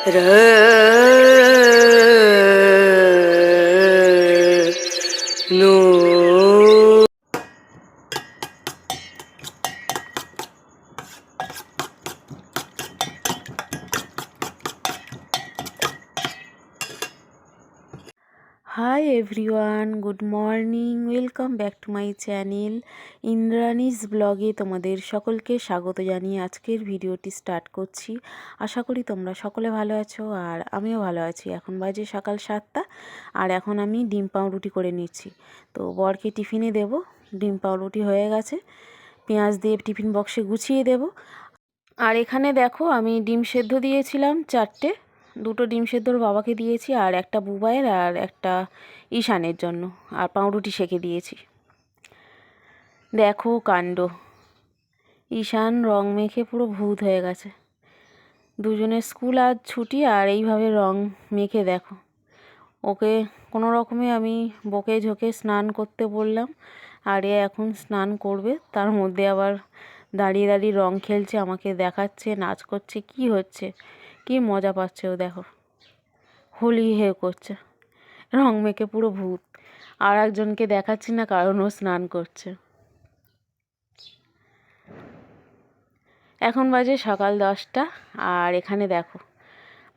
No. Hi everyone, good morning, welcome back to my channel Indrani's ব্লগে তোমাদের সকলকে স্বাগত জানিয়ে আজকের ভিডিওটি স্টার্ট করছি। আশা করি তোমরা সকলে ভালো আছো আর আমিও ভালো আছি। এখন বাজে সকাল 7টা আর এখন আমি ডিম পাউরুটি করে নিচ্ছি। তো বরকে টিফিনে দেব। ডিম পাউরুটি হয়ে গেছে, পেঁয়াজ দিয়ে টিফিন বক্সে গুছিয়ে দেব। আর এখানে দেখো আমি ডিম সেদ্ধ দিয়েছিলাম 4টে, 2টো ডিম সেদ্ধর বাবাকে দিয়েছি আর একটা বুবাইয়ের আর একটা ঈশানের জন্য, আর পাউরুটি সেঁকে দিয়েছি। দেখো কাণ্ড, ঈশান রং মেখে পুরো ভূত হয়ে গেছে। দুজনের স্কুল আজ ছুটি আর এইভাবে রং মেখে দেখো। ওকে কোনো রকমে আমি বকে ঝোঁকে স্নান করতে বললাম আর এ এখন স্নান করবে, তার মধ্যে আবার দাঁড়িয়ে দাঁড়িয়ে রং খেলছে, আমাকে দেখাচ্ছে, নাচ করছে, কি হচ্ছে, কি মজা পাচ্ছে ও। দেখো হোলি হে করছে, রং মেখে পুরো ভূত। আর একজনকে দেখাচ্ছি না কারণ ও স্নান করছে। এখন বাজে সকাল 10টা আর এখানে দেখো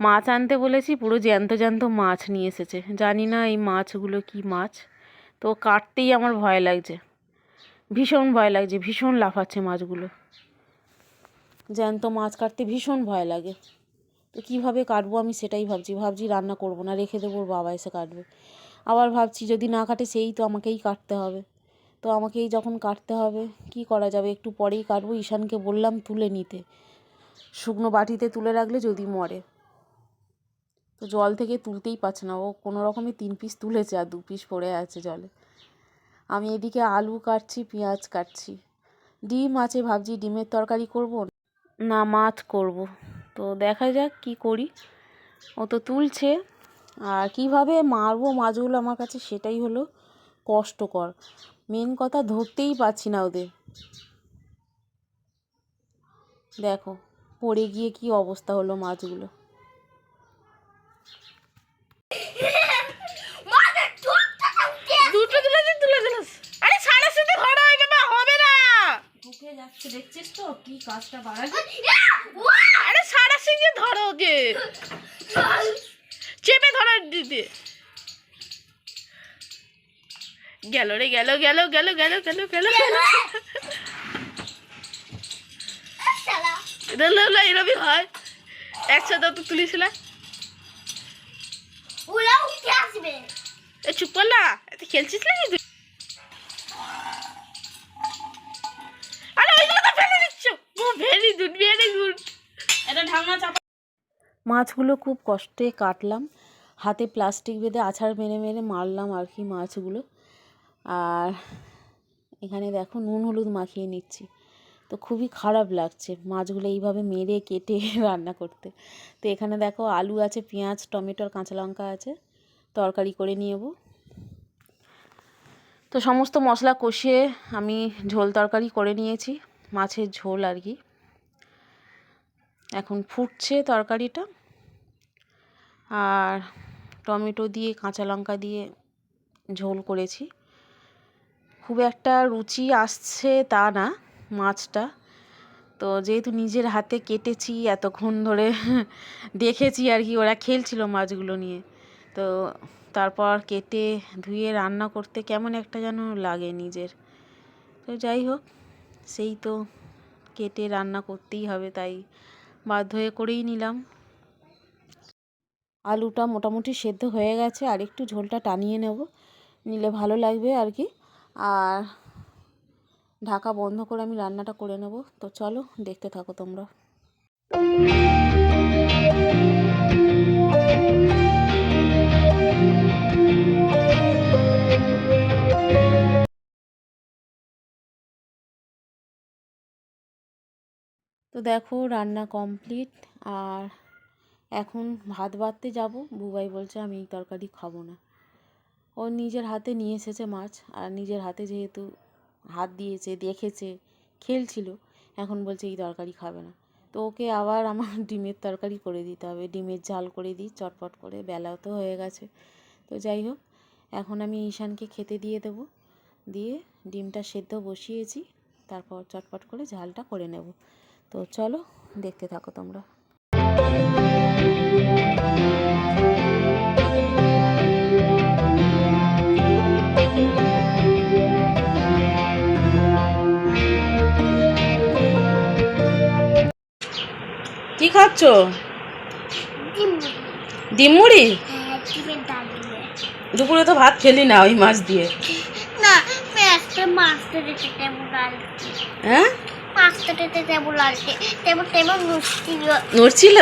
মাছ আনতে বলেছি, পুরো জ্যান্ত জ্যান্ত মাছ নিয়ে এসেছে। জানি না এই মাছগুলো কি মাছ, তো কাটতেই আমার ভয় লাগছে, ভীষণ ভয় লাগছে, ভীষণ লাফাচ্ছে মাছগুলো। জ্যান্ত মাছ কাটতে ভীষণ ভয় লাগে। তো কীভাবে কাটবো আমি সেটাই ভাবছি রান্না করব না, রেখে দেবো, ওর বাবা এসে কাটবে। আবার ভাবছি যদি না কাটে সেই তো আমাকেই কাটতে হবে, তো আমাকেই যখন কাটতে হবে কি করা যাবে, একটু পরেই কাটবো। ঈশানকে বললাম তুলে নিতে, শুকনো বাটিতে তুলে রাখলে যদি মরে। তো জল থেকে তুলতেই পারছে না, ও কোনো রকমে 3 পিস তুলেছে আর 2 পিস পড়ে আছে জলে। আমি এদিকে আলু কাটছি, পেঁয়াজ কাটছি। ডিম আছে, ভাবছি ডিমের তরকারি করব না মাছ করব, তো দেখা যাক কি করি। ও তো তুলছে, আর কিভাবে মারবো মাছগুলো আমার কাছে সেটাই হলো কষ্টকর। মেন কথা ধরতেই পারছি না ওদের। দেখো পড়ে গিয়ে কি অবস্থা হলো মাছগুলো। দুটো তুলে দিলাস। আরে সারা সাথে ধরা হয়ে যাবে, হবে না। ঢুকে যাচ্ছে, দেখছিস তো কি কাজটা বাড়াচ্ছে। আরে সারা সিংহে ধরো ওকে, চেপে ধরার দিতে। গেল রে, গেল গেল গেল গেল গেল গেল এরবি হয়। একসাথে তো তুলিছিল। চুপ কর না, তুই খেলছিস নাকি তুই? আরে ওইগুলো তো ফেলে দিচ্ছ। Very good, very good. এটা ঢাকনা চাপা। মাছগুলো খুব কষ্টে কাটলাম, হাতে প্লাস্টিক বেঁধে আছাড় মেরে মেরে মারলাম আর কি মাছগুলো। আর এখানে দেখো নুন হলুদ মাখিয়ে নিচ্ছি। তো খুবই খারাপ লাগছে মাছগুলো এইভাবে মেরে কেটে রান্না করতে। তো এখানে দেখো আলু আছে, পেঁয়াজ, টমেটো আর কাঁচা লঙ্কা আছে, তরকারি করে নেব। তো সমস্ত মশলা কষিয়ে আমি ঝোল তরকারি করে নিয়েছি, মাছের ঝোল আর কি। এখন ফুটছে তরকারিটা, আর টমেটো দিয়ে কাঁচা লঙ্কা দিয়ে ঝোল করেছি। খুব একটা রুচি আসছে তা না মাছটা, তো যেহেতু নিজের হাতে কেটেছি এতক্ষণ ধরে দেখেছি আর কি, ওরা খেলছিল মাছগুলো নিয়ে, তো তারপর কেটে ধুয়ে রান্না করতে কেমন একটা যেন লাগে নিজের। তো যাই হোক, সেই তো কেটে রান্না করতেই হবে, তাই বাধ্য হয়ে করেই নিলাম। আলুটা মোটামুটি সেদ্ধ হয়ে গেছে, আর একটু ঝোলটা টানিয়ে নেব, নিলে ভালো লাগবে আর কি। আর ঢাকা বন্ধ করে আমি রান্নাটা করে নেব। তো চলো দেখতে থাকো তোমরা। তো দেখো রান্না কমপ্লিট, আর এখন ভাত বাড়তে যাব। বুবাই বলছে আমি এই তরকারি খাবো না। ও নিজের হাতে নিয়ে এসেছে মাছ, আর নিজের হাতে যেহেতু হাত দিয়েছে, দেখেছে, খেলছিল, এখন বলছে এই তরকারি খাবে না। তো ওকে আবার আমার ডিমের তরকারি করে দিতে হবে, ডিমের ঝাল করে দিই চটপট করে, বেলাও তো হয়ে গেছে। তো যাই হোক, এখন আমি ঈশানকে খেতে দিয়ে দেবো, দিয়ে ডিমটা সেদ্ধ বসিয়েছি, তারপর চটপট করে ঝালটা করে নেব। তো চলো দেখতে থাকো তোমরা। কি খাচ্ছ? ডিম মুড়ি? দুপুরে তো ভাত খেলি না ওই মাছ দিয়ে। না মাছটা দিতে তেমন লাগছে। হ্যাঁ, মাছটা দিতে তেমন লাগছে, তেমন তেমন নড়ছিল। নড়ছিল?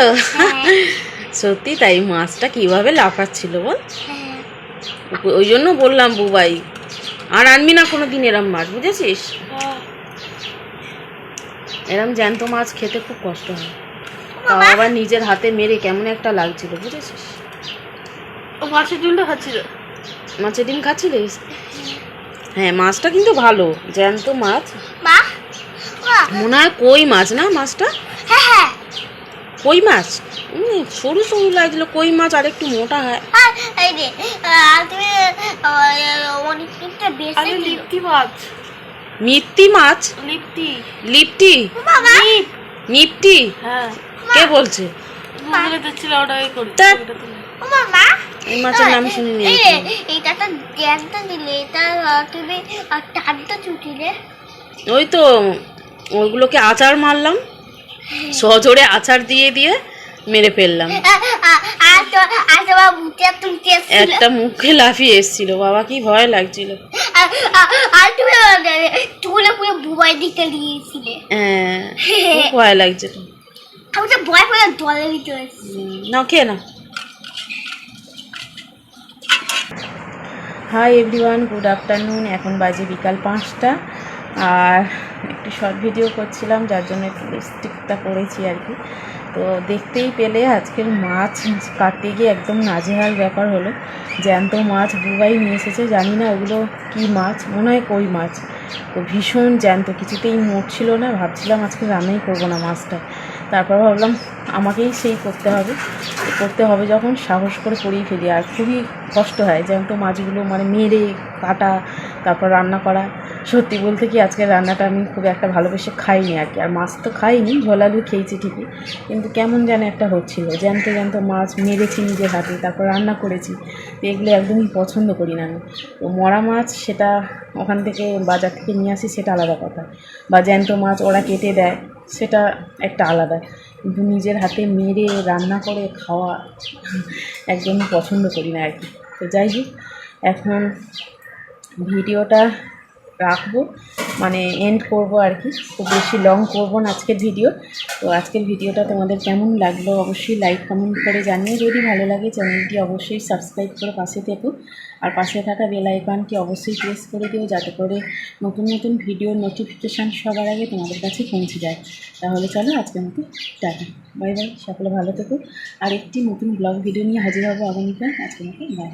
সত্যি তাই, মাছটা কিভাবে লাফাচ্ছিল বল। ওই জন্য বললাম বুবাই আর আনবি না কোনো দিন এরম মাছ, বুঝেছিস? এরম জ্যান্ত মাছ খেতে খুব কষ্ট হয়, তাও আবার নিজের হাতে মেরে কেমন একটা লাগছিল, বুঝেছিস? ও মাছের ডিমটা খাচ্ছিল। মাছের ডিম খাচ্ছিলিস? হ্যাঁ, মাছটা কিন্তু ভালো, জ্যান্ত মাছ। মনে হয় কই মাছ না মাছটা? হ্যাঁ, কই মাছ। সরু সরু লাগছিল, কই মাছ আর একটু মোটা হয়। এই রে তুমি অনেকটা বেশি লিপ্তি মাছ। মিত্তি মাছ? লিপ্তি। লিপ্টি? নিপ্টি? হ্যাঁ, কে বলছে? গুগলে দেখছিল ওটাই করি। ও মামা, এই মাছের নাম শুনিনি। এটা তো জ্যান্ত দিলে, এটা তুমি টানটা চুটিলে। ওই তো ওইগুলোকে আচার মারলাম, সজোরে আচার দিয়ে দিয়ে মেরে ফেললাম। একটা মুখে লাফিয়ে এসেছিল, বাবা কি ভয় লাগছিল। আর তুমি চুলে পুরো বুবাই দিতে দিয়েছিলে। হ্যাঁ, খুব ভয় লাগছিল। আমি তো ভয় পেয়ে দলে দিতে এসেছি। নাও খেয়ে নাও। Hi everyone, good afternoon. এখন বাজে বিকাল 5টা, আর একটু শর্ট ভিডিও করছিলাম, যার জন্য একটু লিপস্টিকটা করেছি আর কি। তো দেখতেই পেলে আজকের মাছ কাটতে গিয়ে একদম নাজেহাল ব্যাপার হলো। জ্যান্ত মাছ বুবাই নিয়ে এসেছে, জানি না ওগুলো কী মাছ, মনে হয় কই মাছ। তো ভীষণ জ্যান্ত, কিছুতেই মরছিল না। ভাবছিলাম আজকে রান্নাই করবো না মাছটা, তারপর ভাবলাম আমাকেই সেই করতে হবে যখন সাহস করে করেই ফেলি। আর খুবই কষ্ট হয় জ্যান্ত মাছগুলো মানে মেরে কাটা, তারপর রান্না করা। সত্যি বলতে কি, আজকের রান্নাটা আমি খুব একটা ভালোবেসে খাইনি আর কি। আর মাছ তো খাইনি, ঝোল আলু খেয়েছি ঠিকই, কিন্তু কেমন যেন একটা হচ্ছিল। জ্যান্ত মাছ মেরেছি নিজের হাতে, তারপর রান্না করেছি। তো এগুলো একদমই পছন্দ করি না আমি। তো মরা মাছ সেটা ওখান থেকে বাজার থেকে নিয়ে আসি, সেটা আলাদা কথা, বা জ্যান্ত মাছ ওরা কেটে দেয়, সেটা একটা আলাদা। কিন্তু নিজের হাতে মেরে রান্না করে খাওয়া একদমই পছন্দ করি না আর কি। তো যাই হোক, এখন ভিডিওটা রাখবো, মানে এন্ড করবো আর কি। খুব বেশি লং করবো না আজকের ভিডিও। তো আজকের ভিডিওটা তোমাদের কেমন লাগলো অবশ্যই লাইক কমেন্ট করে জানিয়ে, যদি ভালো লাগে চ্যানেলটি অবশ্যই সাবস্ক্রাইব করে পাশে থেকো, আর পাশে থাকা বেল আইকনটি অবশ্যই প্রেস করে দিও, যাতে করে নতুন নতুন ভিডিওর নোটিফিকেশান সবার আগে তোমাদের কাছে পৌঁছে যায়। তাহলে চলো আজকের মতো টাটা, বাই বাই, সকলে ভালো থেকো। আর একটি নতুন ব্লগ ভিডিও নিয়ে হাজির হবো আগামীকাল। আজকের মতো বাই।